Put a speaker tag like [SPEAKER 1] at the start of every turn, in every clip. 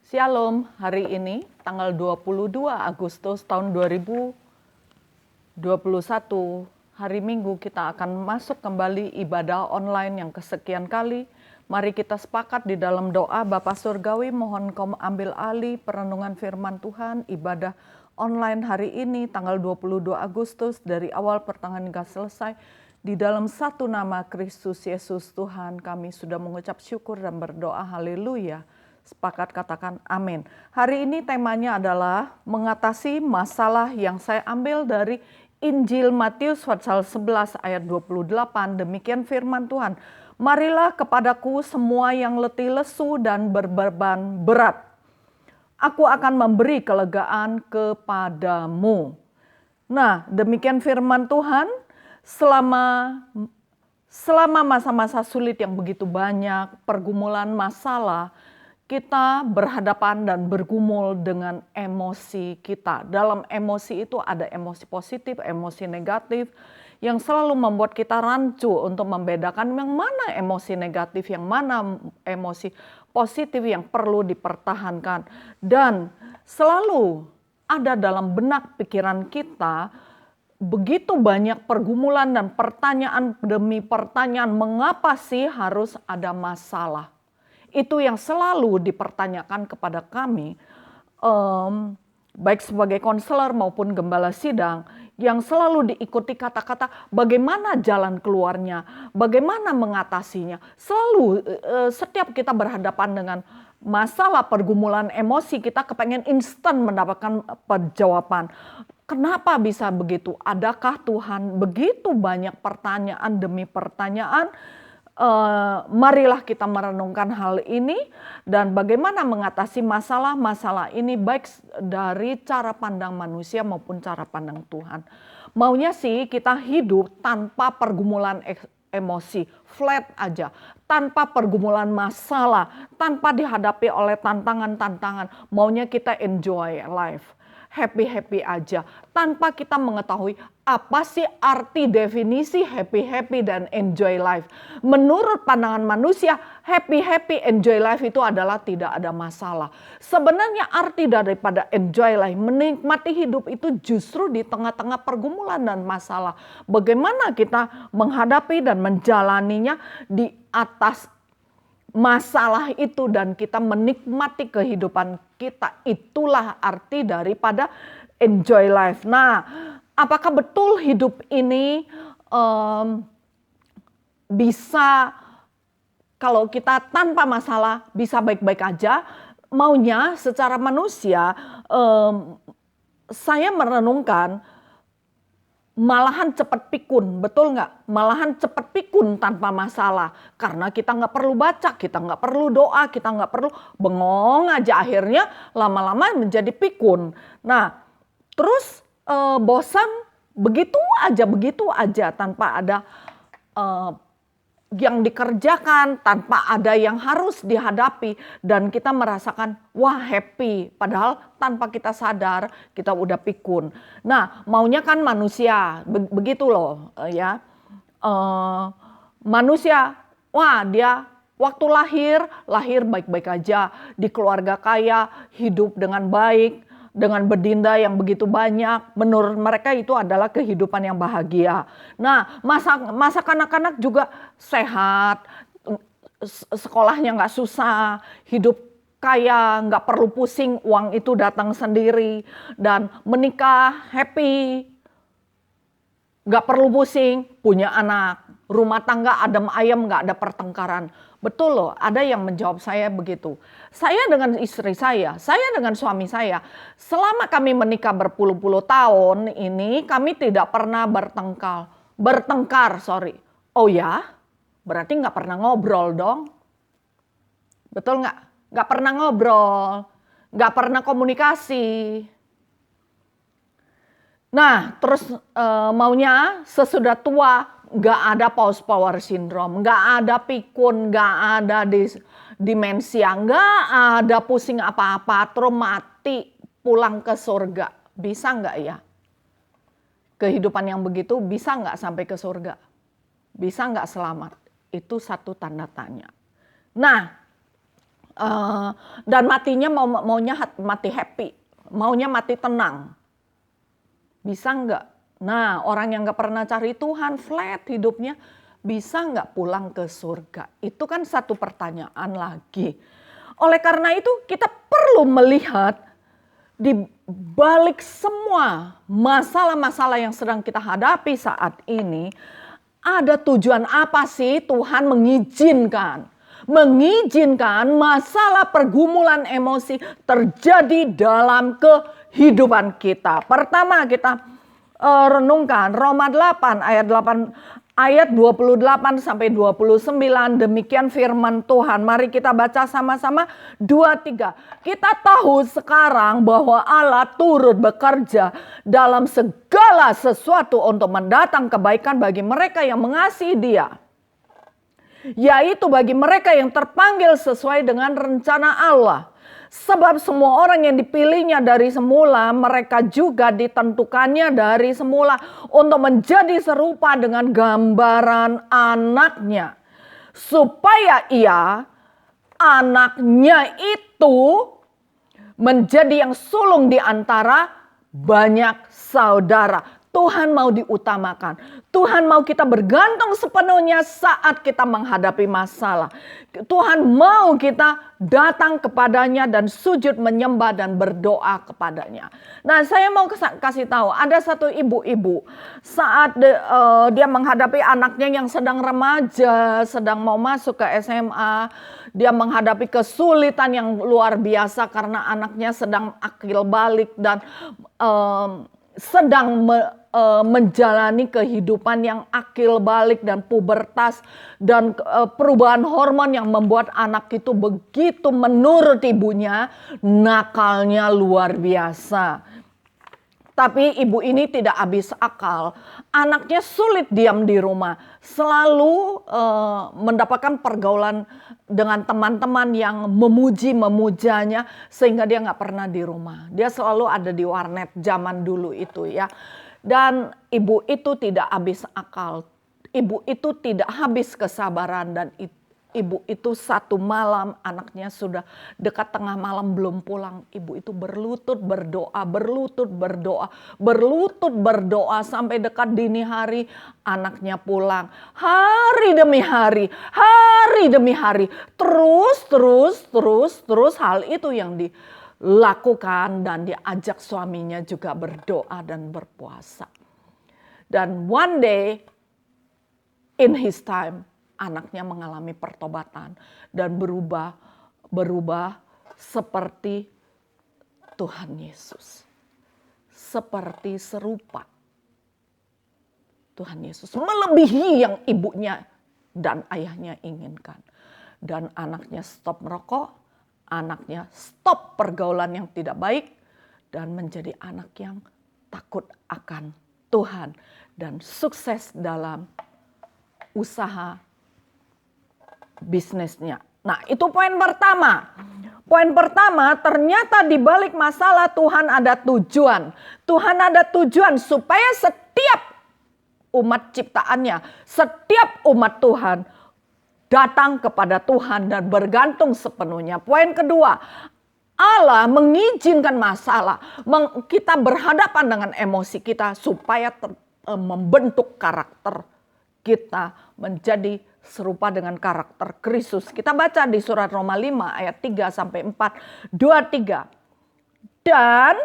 [SPEAKER 1] Shalom, hari ini tanggal 22 Agustus tahun 2021, hari Minggu kita akan masuk kembali ibadah online yang kesekian kali. Mari kita sepakat di dalam doa. Bapa Surgawi, mohon Kau ambil alih perenungan firman Tuhan, ibadah online hari ini tanggal 22 Agustus dari awal pertengahan hingga selesai. Di dalam satu nama Kristus Yesus Tuhan, kami sudah mengucap syukur dan berdoa. Haleluya. Sepakat katakan amin. Hari ini temanya adalah mengatasi masalah yang saya ambil dari Injil Matius pasal 11 ayat 28. Demikian firman Tuhan. Marilah kepadaku semua yang letih lesu dan berbeban berat. Aku akan memberi kelegaan kepadamu. Nah, demikian firman Tuhan. Selama masa-masa sulit yang begitu banyak, pergumulan masalah, kita berhadapan dan bergumul dengan emosi kita. Dalam emosi itu ada emosi positif, emosi negatif yang selalu membuat kita rancu untuk membedakan yang mana emosi negatif, yang mana emosi positif yang perlu dipertahankan. Dan selalu ada dalam benak pikiran kita begitu banyak pergumulan dan pertanyaan demi pertanyaan, mengapa sih harus ada masalah? Itu yang selalu dipertanyakan kepada kami, baik sebagai konselor maupun gembala sidang, yang selalu diikuti kata-kata bagaimana jalan keluarnya, bagaimana mengatasinya. Selalu setiap kita berhadapan dengan masalah pergumulan emosi, kita kepengen instan mendapatkan jawaban. Kenapa bisa begitu? Adakah Tuhan begitu banyak pertanyaan demi pertanyaan? Marilah kita merenungkan hal ini dan bagaimana mengatasi masalah-masalah ini baik dari cara pandang manusia maupun cara pandang Tuhan. Maunya sih kita hidup tanpa pergumulan emosi, flat aja, tanpa pergumulan masalah, tanpa dihadapi oleh tantangan-tantangan. Maunya kita enjoy life, happy-happy aja, tanpa kita mengetahui apa sih arti definisi happy-happy dan enjoy life. Menurut pandangan manusia, happy-happy enjoy life itu adalah tidak ada masalah. Sebenarnya arti daripada enjoy life, menikmati hidup itu justru di tengah-tengah pergumulan dan masalah. Bagaimana kita menghadapi dan menjalaninya di atas masalah itu dan kita menikmati kehidupan kita. Itulah arti daripada enjoy life. Nah, apakah betul hidup ini bisa, kalau kita tanpa masalah bisa baik-baik aja? Maunya secara manusia, saya merenungkan malahan cepat pikun, betul nggak? Malahan cepat pikun tanpa masalah. Karena kita nggak perlu baca, kita nggak perlu doa, kita nggak perlu bengong aja. Akhirnya lama-lama menjadi pikun. Nah, terus bosan begitu aja tanpa ada yang dikerjakan, tanpa ada yang harus dihadapi, dan kita merasakan wah happy, padahal tanpa kita sadar kita udah pikun. Nah, maunya kan manusia begitu loh ya. Manusia, wah dia waktu lahir baik-baik aja, di keluarga kaya, hidup dengan baik, dengan bedinda yang begitu banyak. Menurut mereka itu adalah kehidupan yang bahagia. Nah, masa kanak-kanak juga sehat, sekolahnya nggak susah, hidup kaya, nggak perlu pusing, uang itu datang sendiri, dan menikah happy, nggak perlu pusing, punya anak, rumah tangga adem ayem, nggak ada pertengkaran. Betul loh, ada yang menjawab saya begitu. Saya dengan istri saya dengan suami saya, selama kami menikah berpuluh-puluh tahun ini, kami tidak pernah bertengkar. Oh ya, berarti nggak pernah ngobrol dong. Betul nggak? Nggak pernah ngobrol, nggak pernah komunikasi. Nah, terus maunya sesudah tua, nggak ada power syndrome, nggak ada pikun, nggak ada demensia, nggak ada pusing apa-apa, terus mati pulang ke surga. Bisa nggak ya? Kehidupan yang begitu bisa nggak sampai ke surga? Bisa nggak selamat? Itu satu tanda tanya. Nah, Dan matinya maunya mati happy, maunya mati tenang. Bisa nggak? Nah, orang yang nggak pernah cari Tuhan, flat hidupnya, bisa nggak pulang ke surga? Itu kan satu pertanyaan lagi. Oleh karena itu kita perlu melihat di balik semua masalah-masalah yang sedang kita hadapi saat ini, ada tujuan apa sih Tuhan mengizinkan masalah pergumulan emosi terjadi dalam kehidupan kita. Pertama kita renungkan Roma 8 ayat 28 sampai 29, demikian firman Tuhan. Mari kita baca sama-sama 2-3. Kita tahu sekarang bahwa Allah turut bekerja dalam segala sesuatu untuk mendatang kebaikan bagi mereka yang mengasihi Dia, yaitu bagi mereka yang terpanggil sesuai dengan rencana Allah. Sebab semua orang yang dipilihnya dari semula, mereka juga ditentukannya dari semula untuk menjadi serupa dengan gambaran anaknya. Supaya anaknya itu menjadi yang sulung di antara banyak saudara. Tuhan mau diutamakan. Tuhan mau kita bergantung sepenuhnya saat kita menghadapi masalah. Tuhan mau kita datang kepadanya dan sujud menyembah dan berdoa kepadanya. Nah, saya mau kasih tahu, ada satu ibu-ibu saat dia menghadapi anaknya yang sedang remaja, sedang mau masuk ke SMA. Dia menghadapi kesulitan yang luar biasa karena anaknya sedang akil balik dan sedang menjalani kehidupan yang akil balik dan pubertas dan perubahan hormon yang membuat anak itu begitu menurut ibunya, nakalnya luar biasa. Tapi ibu ini tidak habis akal. Anaknya sulit diam di rumah. Selalu mendapatkan pergaulan dengan teman-teman yang memujanya sehingga dia nggak pernah di rumah. Dia selalu ada di warnet zaman dulu itu ya. Dan ibu itu tidak habis akal. Ibu itu tidak habis kesabaran dan ibu itu satu malam anaknya sudah dekat tengah malam belum pulang. Ibu itu berlutut berdoa sampai dekat dini hari anaknya pulang. Hari demi hari. Terus hal itu yang dilakukan dan diajak suaminya juga berdoa dan berpuasa. Dan one day in his time anaknya mengalami pertobatan dan berubah seperti Tuhan Yesus. Seperti serupa Tuhan Yesus. Melebihi yang ibunya dan ayahnya inginkan. Dan anaknya stop merokok, anaknya stop pergaulan yang tidak baik, dan menjadi anak yang takut akan Tuhan dan sukses dalam usaha bisnisnya. Nah, itu poin pertama. Poin pertama, ternyata di balik masalah Tuhan ada tujuan. Tuhan ada tujuan supaya setiap umat ciptaannya, setiap umat Tuhan datang kepada Tuhan dan bergantung sepenuhnya. Poin kedua, Allah mengizinkan masalah, kita berhadapan dengan emosi kita supaya membentuk karakter kita menjadi serupa dengan karakter Kristus. Kita baca di surat Roma 5 ayat 3-4, 2-3. Dan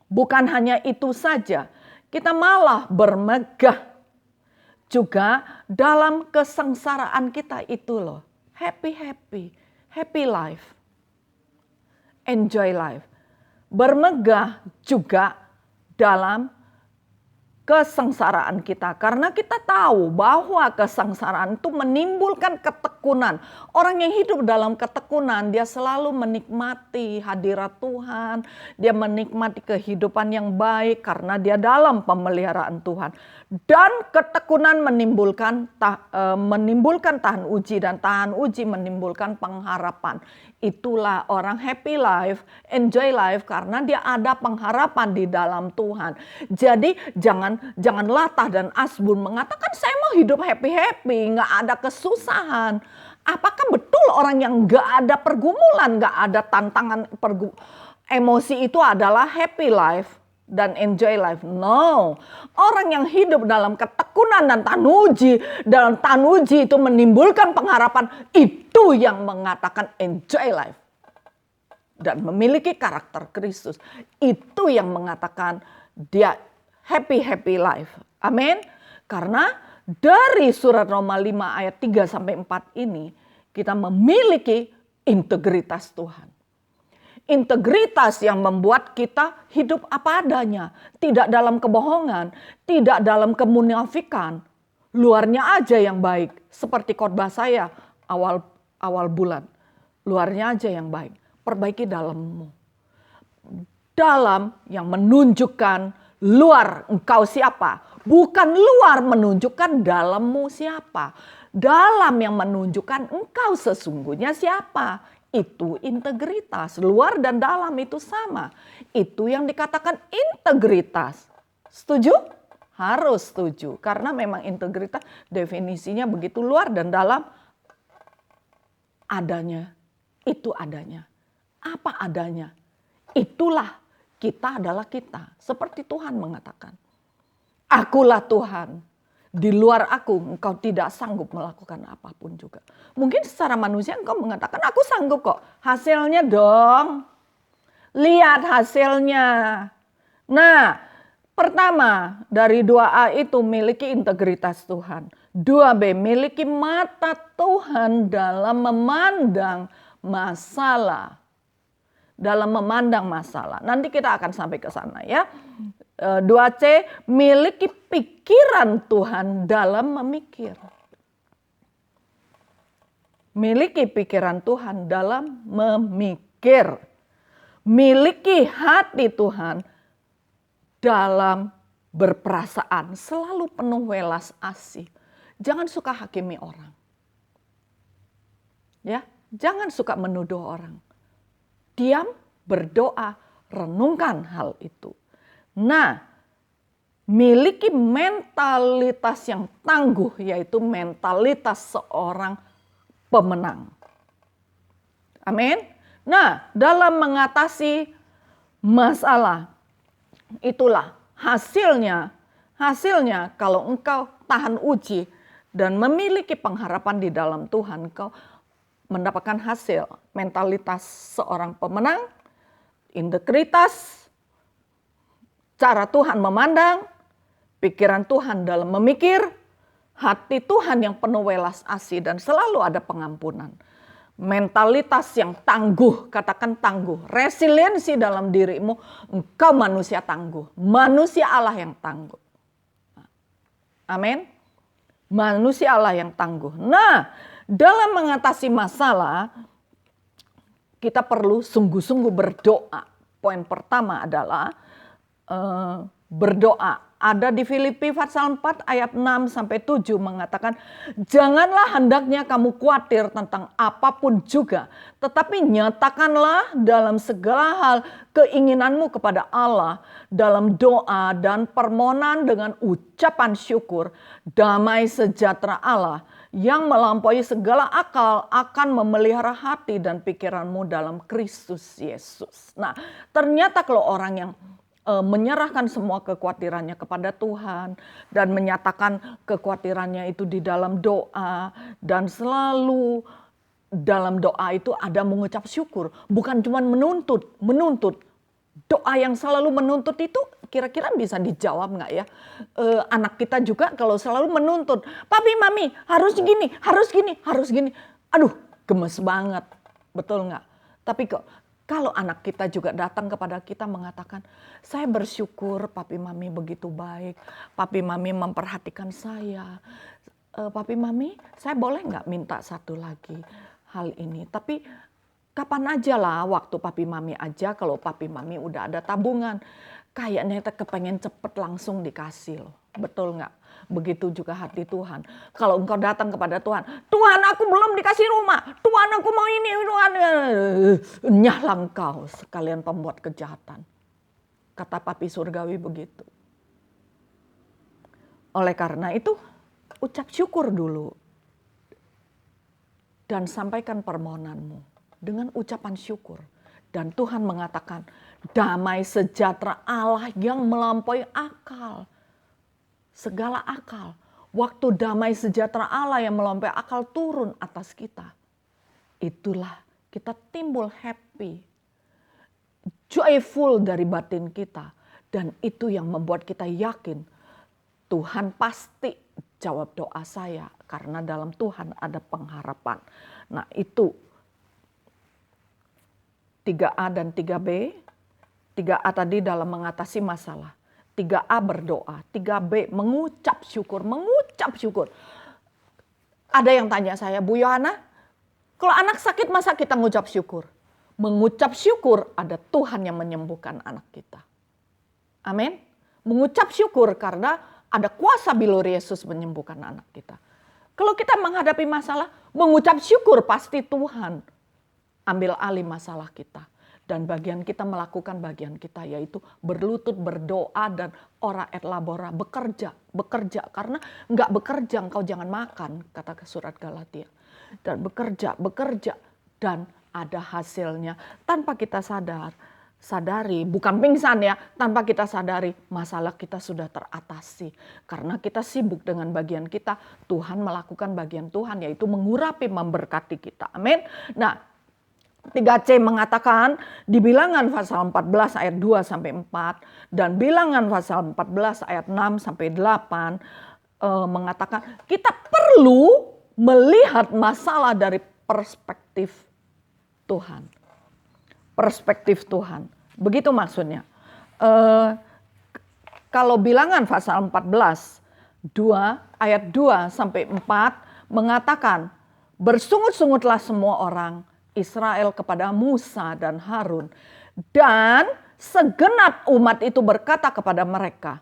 [SPEAKER 1] bukan hanya itu saja, kita malah bermegah juga dalam kesengsaraan kita itu loh. Happy life. Enjoy life. Bermegah juga dalam kesengsaraan kita. Karena kita tahu bahwa kesengsaraan itu menimbulkan ketekunan. Orang yang hidup dalam ketekunan, dia selalu menikmati hadirat Tuhan. Dia menikmati kehidupan yang baik karena dia dalam pemeliharaan Tuhan. Dan ketekunan menimbulkan tahan uji, dan tahan uji menimbulkan pengharapan. Itulah orang happy life, enjoy life karena dia ada pengharapan di dalam Tuhan. Jadi jangan latah dan asbun mengatakan saya mau hidup happy, nggak ada kesusahan. Apakah betul orang yang gak ada pergumulan, gak ada tantangan emosi itu adalah happy life dan enjoy life? No. Orang yang hidup dalam ketekunan dan tanuji, dalam tanuji itu menimbulkan pengharapan, itu yang mengatakan enjoy life. Dan memiliki karakter Kristus. Itu yang mengatakan dia happy life. Amin. Karena dari surat Roma 5 ayat 3 sampai 4 ini kita memiliki integritas Tuhan. Integritas yang membuat kita hidup apa adanya, tidak dalam kebohongan, tidak dalam kemunafikan. Luarnya aja yang baik, seperti khotbah saya awal bulan. Luarnya aja yang baik, perbaiki dalammu. Dalam yang menunjukkan luar engkau siapa. Bukan luar menunjukkan dalammu siapa. Dalam yang menunjukkan engkau sesungguhnya siapa. Itu integritas. Luar dan dalam itu sama. Itu yang dikatakan integritas. Setuju? Harus setuju. Karena memang integritas definisinya begitu, luar dan dalam adanya. Itu adanya. Apa adanya? Itulah kita adalah kita. Seperti Tuhan mengatakan. Akulah Tuhan. Di luar aku engkau tidak sanggup melakukan apapun juga. Mungkin secara manusia engkau mengatakan aku sanggup kok. Hasilnya dong. Lihat hasilnya. Nah, pertama dari 2A itu miliki integritas Tuhan. 2B miliki mata Tuhan dalam memandang masalah. Dalam memandang masalah. Nanti kita akan sampai ke sana ya. 2C miliki pikiran Tuhan dalam memikir. Miliki pikiran Tuhan dalam memikir. Miliki hati Tuhan dalam berperasaan. Selalu penuh welas asih. Jangan suka hakimi orang. Ya, jangan suka menuduh orang. Diam, berdoa, renungkan hal itu. Nah, miliki mentalitas yang tangguh, yaitu mentalitas seorang pemenang. Amin. Nah, dalam mengatasi masalah, itulah hasilnya kalau engkau tahan uji dan memiliki pengharapan di dalam Tuhan, engkau mendapatkan hasil mentalitas seorang pemenang, integritas, cara Tuhan memandang, pikiran Tuhan dalam memikir, hati Tuhan yang penuh welas asih dan selalu ada pengampunan. Mentalitas yang tangguh, katakan tangguh. Resiliensi dalam dirimu, engkau manusia tangguh. Manusia Allah yang tangguh. Amin. Manusia Allah yang tangguh. Nah, dalam mengatasi masalah, kita perlu sungguh-sungguh berdoa. Poin pertama adalah berdoa. Ada di Filipi pasal 4 ayat 6 sampai 7 mengatakan, janganlah hendaknya kamu khawatir tentang apapun juga, tetapi nyatakanlah dalam segala hal keinginanmu kepada Allah dalam doa dan permohonan dengan ucapan syukur. Damai sejahtera Allah yang melampaui segala akal akan memelihara hati dan pikiranmu dalam Kristus Yesus. Nah, ternyata kalau orang yang menyerahkan semua kekhawatirannya kepada Tuhan dan menyatakan kekhawatirannya itu di dalam doa, dan selalu dalam doa itu ada mengucap syukur, bukan cuma menuntut. Doa yang selalu menuntut itu kira-kira bisa dijawab nggak ya? Anak kita juga kalau selalu menuntut, papi mami harus gini, harus gini, harus gini. Aduh, gemes banget, betul nggak? Tapi kok kalau anak kita juga datang kepada kita mengatakan, saya bersyukur papi mami begitu baik, papi mami memperhatikan saya. Papi mami, saya boleh nggak minta satu lagi hal ini? Tapi kapan aja lah, waktu papi mami aja, kalau papi mami udah ada tabungan. Kayaknya kita kepengen cepet langsung dikasih loh, betul nggak? Begitu juga hati Tuhan. Kalau engkau datang kepada Tuhan, Tuhan aku belum dikasih rumah, Tuhan aku mau ini, Tuhan. Nyahlah engkau sekalian pembuat kejahatan. Kata Papi Surgawi begitu. Oleh karena itu, ucap syukur dulu. dan sampaikan permohonanmu dengan ucapan syukur. Dan Tuhan mengatakan, damai sejahtera Allah yang melampaui akal. Segala akal. Waktu damai sejahtera Allah yang melampaui akal turun atas kita. Itulah kita timbul happy. Joyful dari batin kita. Dan itu yang membuat kita yakin Tuhan pasti jawab doa saya. Karena dalam Tuhan ada pengharapan. Nah itu 3A dan 3B. 3A tadi dalam mengatasi masalah. 3A berdoa. 3B mengucap syukur. Mengucap syukur. Ada yang tanya saya, Bu Yohana, kalau anak sakit masa kita mengucap syukur? Mengucap syukur ada Tuhan yang menyembuhkan anak kita. Amin. Mengucap syukur karena ada kuasa bilur Yesus menyembuhkan anak kita. Kalau kita menghadapi masalah, mengucap syukur pasti Tuhan ambil alih masalah kita. Dan bagian kita melakukan bagian kita, yaitu berlutut, berdoa, dan ora et labora, bekerja. Bekerja, karena enggak bekerja engkau jangan makan, kata surat Galatia. Dan bekerja, dan ada hasilnya. Tanpa kita sadari, bukan pingsan ya, tanpa kita sadari masalah kita sudah teratasi. Karena kita sibuk dengan bagian kita, Tuhan melakukan bagian Tuhan, yaitu mengurapi, memberkati kita. Amin. Nah, 3C mengatakan di Bilangan pasal 14 ayat 2 sampai 4 dan Bilangan pasal 14 ayat 6 sampai 8 mengatakan kita perlu melihat masalah dari perspektif Tuhan. Perspektif Tuhan. Begitu maksudnya. Kalau Bilangan pasal 14 ayat 2 sampai 4 mengatakan bersungut-sungutlah semua orang Israel kepada Musa dan Harun. Dan segenap umat itu berkata kepada mereka,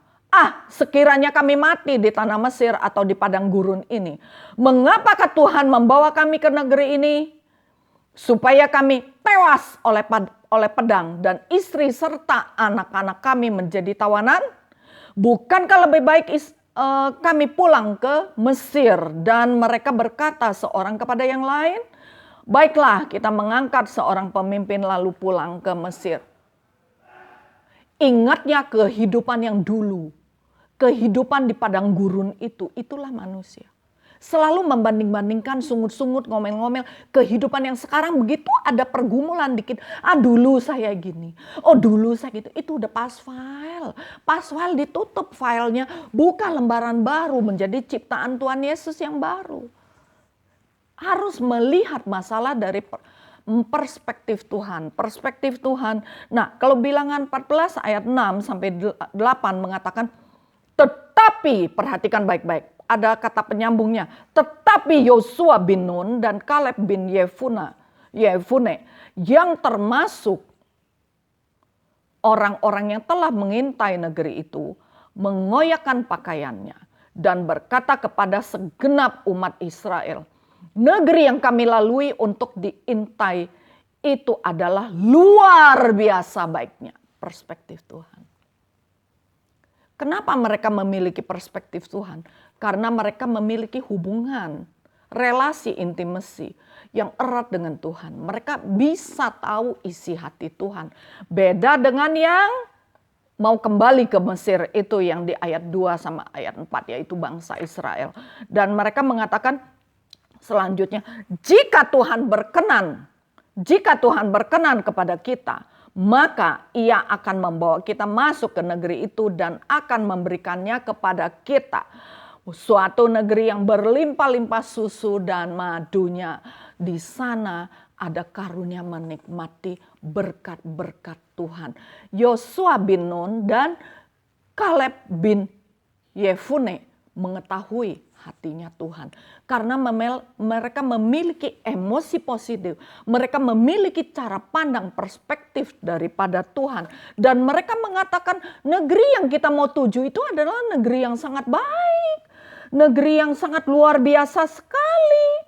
[SPEAKER 1] sekiranya kami mati di tanah Mesir atau di padang gurun ini. Mengapakah Tuhan membawa kami ke negeri ini? Supaya kami tewas oleh pedang dan istri serta anak-anak kami menjadi tawanan? Bukankah lebih baik kami pulang ke Mesir? Dan mereka berkata seorang kepada yang lain, baiklah, kita mengangkat seorang pemimpin lalu pulang ke Mesir. Ingatnya kehidupan yang dulu. Kehidupan di padang gurun itu. Itulah manusia. Selalu membanding-bandingkan, sungut-sungut, ngomel-ngomel. Kehidupan yang sekarang begitu ada pergumulan dikit. Dulu saya gini. Dulu saya gitu. Itu udah pass file. Pass file ditutup filenya. Buka lembaran baru menjadi ciptaan Tuhan Yesus yang baru. Harus melihat masalah dari perspektif Tuhan. Perspektif Tuhan. Nah, kalau Bilangan 14 ayat 6 sampai 8 mengatakan, tetapi, perhatikan baik-baik, ada kata penyambungnya, tetapi Yosua bin Nun dan Kaleb bin Yefune yang termasuk orang-orang yang telah mengintai negeri itu, mengoyakkan pakaiannya dan berkata kepada segenap umat Israel, negeri yang kami lalui untuk diintai itu adalah luar biasa baiknya. Perspektif Tuhan. Kenapa mereka memiliki perspektif Tuhan? Karena mereka memiliki hubungan, relasi intimasi yang erat dengan Tuhan. Mereka bisa tahu isi hati Tuhan. Beda dengan yang mau kembali ke Mesir itu yang di ayat 2 sama ayat 4 yaitu bangsa Israel. Dan mereka mengatakan selanjutnya, jika Tuhan berkenan kepada kita, maka Ia akan membawa kita masuk ke negeri itu dan akan memberikannya kepada kita. Suatu negeri yang berlimpah-limpah susu dan madunya. Di sana ada karunia menikmati berkat-berkat Tuhan. Yosua bin Nun dan Kaleb bin Yefune mengetahui hatinya Tuhan. Karena mereka memiliki emosi positif. Mereka memiliki cara pandang perspektif daripada Tuhan. Dan mereka mengatakan negeri yang kita mau tuju itu adalah negeri yang sangat baik. Negeri yang sangat luar biasa sekali.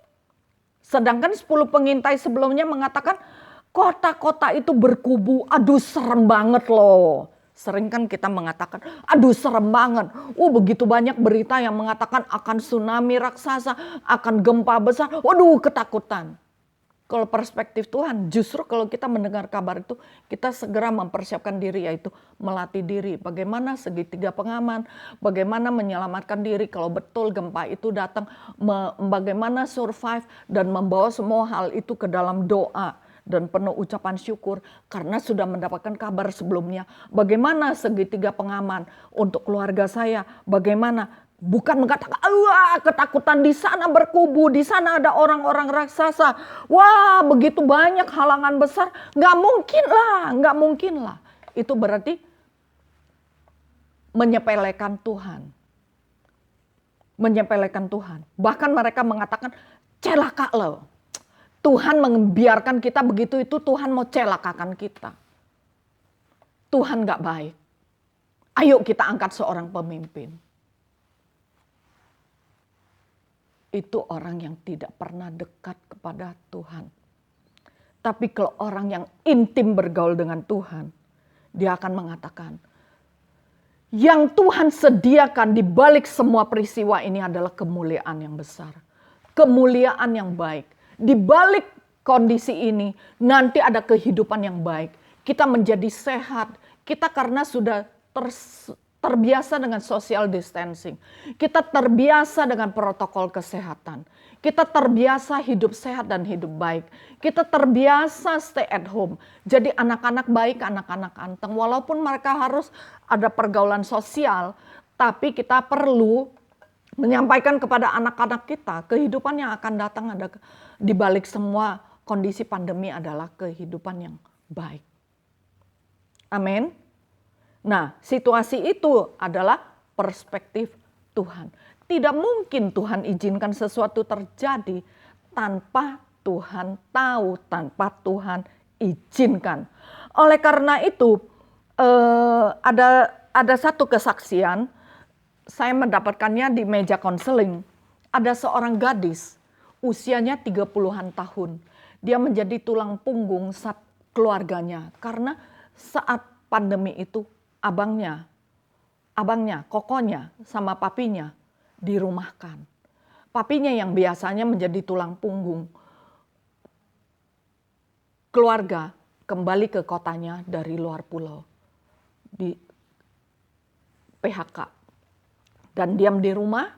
[SPEAKER 1] Sedangkan 10 pengintai sebelumnya mengatakan kota-kota itu berkubu. Aduh serem banget loh. Sering kan kita mengatakan, aduh serem banget. Begitu banyak berita yang mengatakan akan tsunami raksasa, akan gempa besar. Waduh, ketakutan. Kalau perspektif Tuhan, justru kalau kita mendengar kabar itu, kita segera mempersiapkan diri, yaitu melatih diri. Bagaimana segitiga pengaman, bagaimana menyelamatkan diri kalau betul gempa itu datang, bagaimana survive dan membawa semua hal itu ke dalam doa dan penuh ucapan syukur karena sudah mendapatkan kabar sebelumnya. Bagaimana segitiga pengaman untuk keluarga saya, bagaimana. Bukan mengatakan, wah ketakutan di sana berkubu, di sana ada orang-orang raksasa. Wah begitu banyak halangan besar, nggak mungkin lah. Itu berarti menyepelekan Tuhan. Menyepelekan Tuhan. Bahkan mereka mengatakan, celaka lo. Tuhan membiarkan kita begitu itu, Tuhan mau celakakan kita. Tuhan nggak baik. Ayo kita angkat seorang pemimpin. Itu orang yang tidak pernah dekat kepada Tuhan. Tapi kalau orang yang intim bergaul dengan Tuhan, dia akan mengatakan, yang Tuhan sediakan di balik semua peristiwa ini adalah kemuliaan yang besar. Kemuliaan yang baik. Di balik kondisi ini, nanti ada kehidupan yang baik. Kita menjadi sehat. Kita karena sudah terbiasa dengan social distancing. Kita terbiasa dengan protokol kesehatan. Kita terbiasa hidup sehat dan hidup baik. Kita terbiasa stay at home. Jadi anak-anak baik, anak-anak anteng. Walaupun mereka harus ada pergaulan sosial, tapi kita perlu menyampaikan kepada anak-anak kita, kehidupan yang akan datang ada di balik semua kondisi pandemi adalah kehidupan yang baik. Amin. Nah, situasi itu adalah perspektif Tuhan. Tidak mungkin Tuhan izinkan sesuatu terjadi tanpa Tuhan tahu, tanpa Tuhan izinkan. Oleh karena itu, ada satu kesaksian, saya mendapatkannya di meja konseling. Ada seorang gadis, usianya 30-an tahun. Dia menjadi tulang punggung keluarganya karena saat pandemi itu abangnya, kokonya sama papinya dirumahkan. Papinya yang biasanya menjadi tulang punggung keluarga kembali ke kotanya dari luar pulau di PHK. Dan diam di rumah,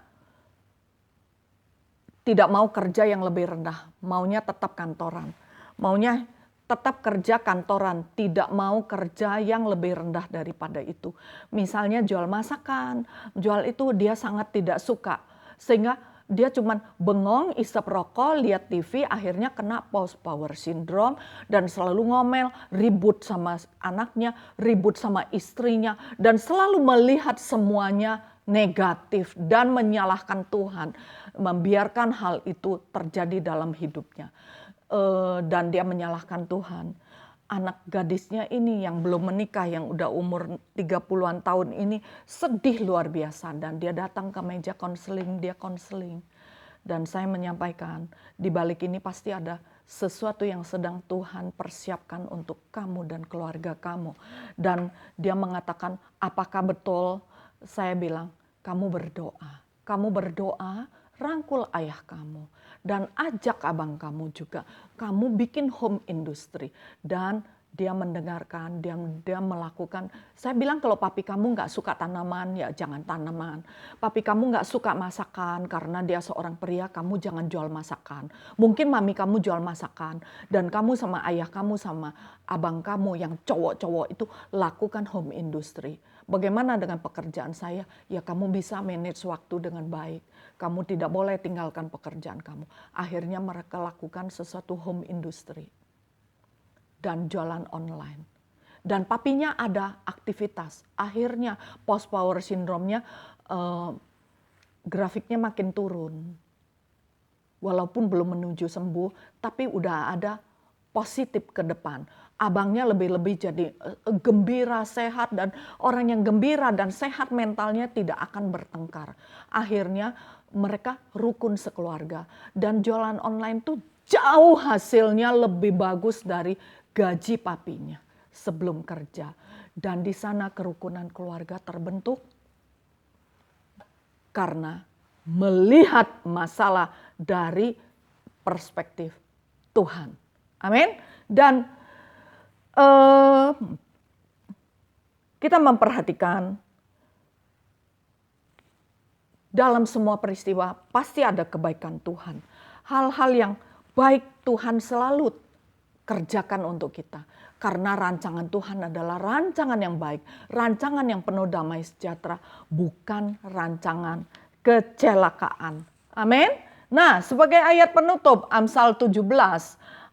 [SPEAKER 1] tidak mau kerja yang lebih rendah, maunya tetap kantoran. Maunya tetap kerja kantoran, tidak mau kerja yang lebih rendah daripada itu. Misalnya jual masakan, jual itu dia sangat tidak suka. Sehingga dia cuman bengong, isep rokok, lihat TV, akhirnya kena post power syndrome dan selalu ngomel, ribut sama anaknya, ribut sama istrinya, dan selalu melihat semuanya negatif dan menyalahkan Tuhan, membiarkan hal itu terjadi dalam hidupnya. Dan dia menyalahkan Tuhan. Anak gadisnya ini yang belum menikah, yang udah umur 30-an tahun ini sedih luar biasa. Dan dia datang ke meja konseling, dia konseling. Dan saya menyampaikan, di balik ini pasti ada sesuatu yang sedang Tuhan persiapkan untuk kamu dan keluarga kamu. Dan dia mengatakan, apakah betul? Saya bilang, kamu berdoa. Kamu berdoa, rangkul ayah kamu. Dan ajak abang kamu juga. Kamu bikin home industry. Dan dia mendengarkan, dia melakukan. Saya bilang kalau papi kamu nggak suka tanaman, ya jangan tanaman. Papi kamu nggak suka masakan karena dia seorang pria, kamu jangan jual masakan. Mungkin mami kamu jual masakan. Dan kamu sama ayah kamu sama abang kamu yang cowok-cowok itu lakukan home industry. Bagaimana dengan pekerjaan saya? Ya kamu bisa manage waktu dengan baik. Kamu tidak boleh tinggalkan pekerjaan kamu. Akhirnya mereka lakukan sesuatu home industry. Dan jualan online. Dan papinya ada aktivitas. Akhirnya post power syndrome-nya grafiknya makin turun. Walaupun belum menuju sembuh, tapi udah ada positif ke depan. Abangnya lebih-lebih jadi gembira, sehat, dan orang yang gembira dan sehat mentalnya tidak akan bertengkar. Akhirnya mereka rukun sekeluarga. Dan jualan online tuh jauh hasilnya lebih bagus dari gaji papinya. sebelum kerja. Dan di sana kerukunan keluarga terbentuk karena melihat masalah dari perspektif Tuhan. Amin. Dan kita memperhatikan dalam semua peristiwa pasti ada kebaikan Tuhan. Hal-hal yang baik Tuhan selalu kerjakan untuk kita. Karena rancangan Tuhan adalah rancangan yang baik, rancangan yang penuh damai sejahtera, bukan rancangan kecelakaan. Amin. Nah, sebagai ayat penutup Amsal 17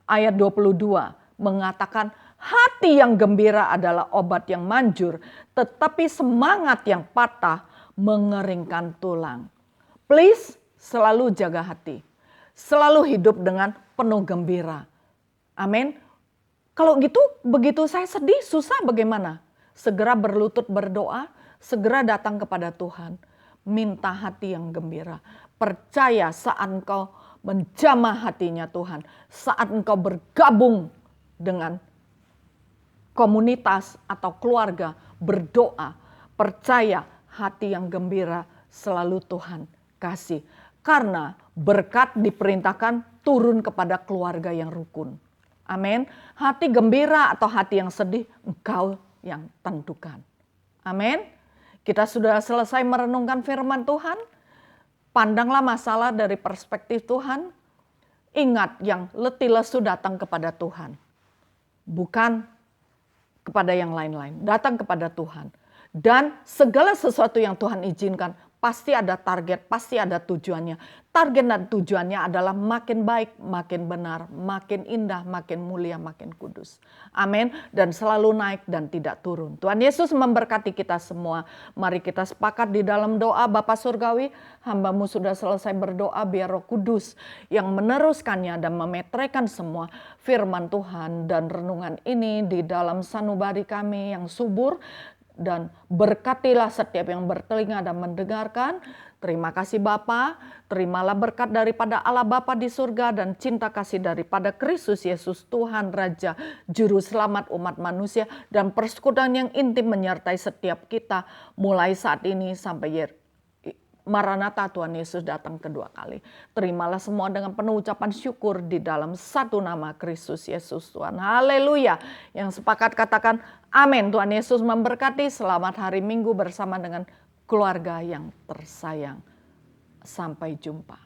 [SPEAKER 1] ayat 22 mengatakan hati yang gembira adalah obat yang manjur, tetapi semangat yang patah mengeringkan tulang. Please selalu jaga hati. Selalu hidup dengan penuh gembira. Amin. Kalau gitu, begitu saya sedih, susah bagaimana? Segera berlutut berdoa, segera datang kepada Tuhan. Minta hati yang gembira. Percaya saat engkau menjamah hatinya Tuhan. Saat engkau bergabung dengan komunitas atau keluarga, berdoa. Percaya hati yang gembira selalu Tuhan kasih. Karena berkat diperintahkan turun kepada keluarga yang rukun. Amin. Hati gembira atau hati yang sedih, engkau yang tentukan. Amin. Kita sudah selesai merenungkan firman Tuhan. Pandanglah masalah dari perspektif Tuhan. Ingat yang letih lesu datang kepada Tuhan. Bukan kepada yang lain-lain. Datang kepada Tuhan. Dan segala sesuatu yang Tuhan izinkan, pasti ada target, pasti ada tujuannya. Target dan tujuannya adalah makin baik, makin benar, makin indah, makin mulia, makin kudus. Amin. Dan selalu naik dan tidak turun. Tuhan Yesus memberkati kita semua. Mari kita sepakat di dalam doa. Bapa Surgawi, hamba-Mu sudah selesai berdoa, biar Roh Kudus yang meneruskannya dan memetraikan semua firman Tuhan dan renungan ini di dalam sanubari kami yang subur. Dan berkatilah setiap yang bertelinga dan mendengarkan. Terima kasih Bapa, terimalah berkat daripada Allah Bapa di surga dan cinta kasih daripada Kristus Yesus Tuhan Raja Juru Selamat umat manusia dan persekutuan yang intim menyertai setiap kita mulai saat ini sampai Maranatha Tuhan Yesus datang kedua kali. Terimalah semua dengan penuh ucapan syukur di dalam satu nama Kristus Yesus Tuhan. Haleluya. Yang sepakat katakan amin. Tuhan Yesus memberkati. Selamat hari Minggu bersama dengan keluarga yang tersayang. Sampai jumpa.